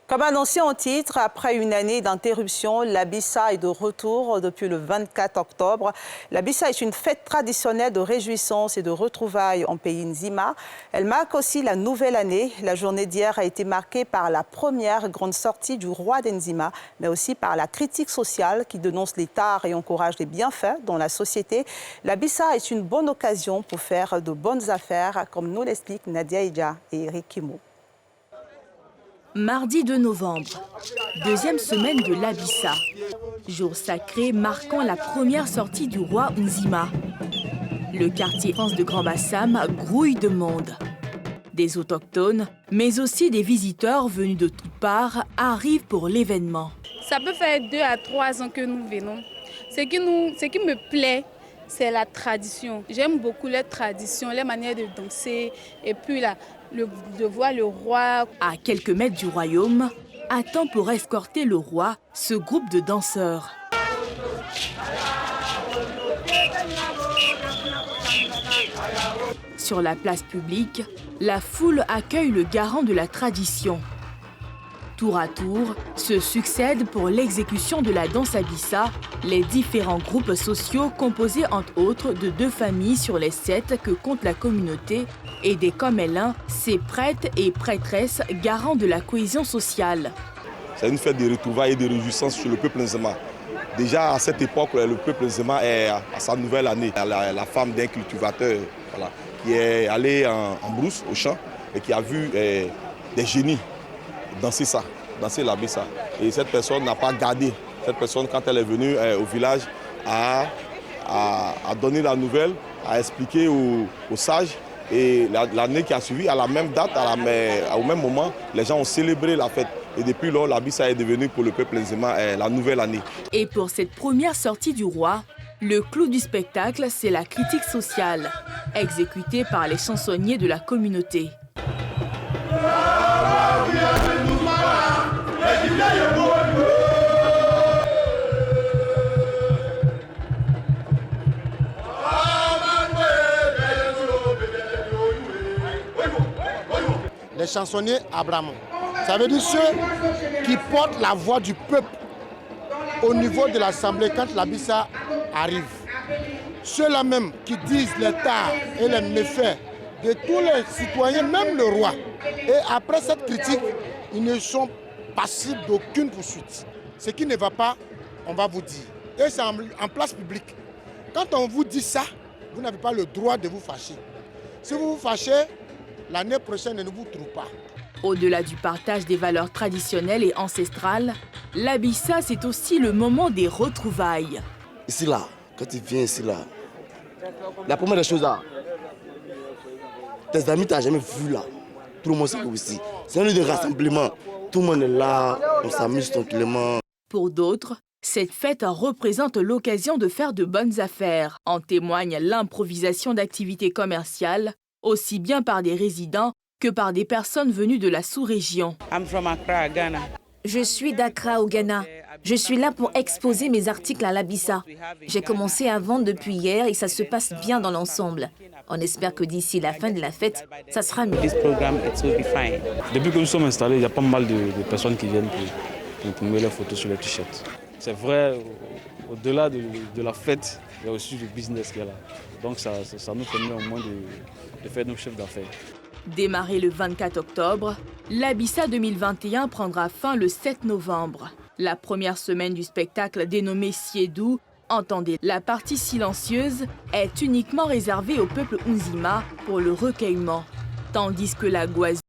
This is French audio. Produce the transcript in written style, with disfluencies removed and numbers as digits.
Comme annoncé en titre, après une année d'interruption, la Bissa est de retour depuis le 24 octobre. La Bissa est une fête traditionnelle de réjouissance et de retrouvailles en pays Nzima. Elle marque aussi la nouvelle année. La journée d'hier a été marquée par la première grande sortie du roi d'Nzima, mais aussi par la critique sociale qui dénonce les tares et encourage les bienfaits dans la société. La Bissa est une bonne occasion pour faire de bonnes affaires, comme nous l'expliquent Nadia Ija et Eric Kimo. Mardi 2 novembre, deuxième semaine de la Bissa. Jour sacré marquant la première sortie du roi Nzima. Le quartier France de Grand Bassam grouille de monde. Des autochtones, mais aussi des visiteurs venus de toutes parts arrivent pour l'événement. Ça peut faire 2 à 3 ans que nous venons. Ce qui me plaît, c'est la tradition. J'aime beaucoup les traditions, les manières de danser et puis de voir le roi. À quelques mètres du royaume, attend pour escorter le roi ce groupe de danseurs. Sur la place publique, la foule accueille le garant de la tradition. Tour à tour, se succèdent pour l'exécution de la danse à Bissa les différents groupes sociaux composés entre autres de 2 familles sur les 7 que compte la communauté et des Comélins, ses prêtres et prêtresses garants de la cohésion sociale. C'est une fête de retrouvailles et de réjouissance sur le peuple Nzima. Déjà à cette époque, le peuple Nzima est à sa nouvelle année. La femme d'un cultivateur qui est allée en brousse, au champ, et qui a vu des génies danser la Bissa. Et cette personne n'a pas gardé. Cette personne, quand elle est venue au village, a donné la nouvelle, a expliqué aux sages. Et l'année qui a suivi, à la même date, au même moment, les gens ont célébré la fête. Et depuis lors, la Bissa est devenue pour le peuple Nzima la nouvelle année. Et pour cette première sortie du roi, le clou du spectacle, c'est la critique sociale, exécutée par les chansonniers de la communauté. Les chansonniers Abraham, ça veut dire ceux qui portent la voix du peuple au niveau de l'Assemblée quand la Bissa arrive. Ceux-là même qui disent les tares et les méfaits de tous les citoyens, même le roi. Et après cette critique, ils ne sont passibles d'aucune poursuite. Ce qui ne va pas, on va vous dire. Et c'est en place publique. Quand on vous dit ça, vous n'avez pas le droit de vous fâcher. Si vous vous fâchez, l'année prochaine, ne vous trouve pas. Au-delà du partage des valeurs traditionnelles et ancestrales, la Bissa, c'est aussi le moment des retrouvailles. Ici, là, quand tu viens ici, là, la première des choses, là, tes amis, tu n'as jamais vu, là. Tout le monde c'est ici. C'est un lieu de rassemblement. Tout le monde est là, on s'amuse tranquillement. Pour d'autres, cette fête représente l'occasion de faire de bonnes affaires. En témoigne l'improvisation d'activités commerciales, aussi bien par des résidents que par des personnes venues de la sous-région. Je suis d'Accra au Ghana. Je suis là pour exposer mes articles à la Bissa. J'ai commencé à vendre depuis hier et ça se passe bien dans l'ensemble. On espère que d'ici la fin de la fête, ça sera mieux. Depuis que nous sommes installés, il y a pas mal de personnes qui viennent pour mettre leurs photos sur les t-shirts. C'est vrai, au-delà de la fête, il y a aussi le business qui est là. Donc ça nous permet au moins de faire nos chiffres d'affaires. Démarré le 24 octobre, la Bissa 2021 prendra fin le 7 novembre. La première semaine du spectacle dénommé Siedou, entendez, la partie silencieuse, est uniquement réservée au peuple Nzima pour le recueillement, tandis que la Gouazi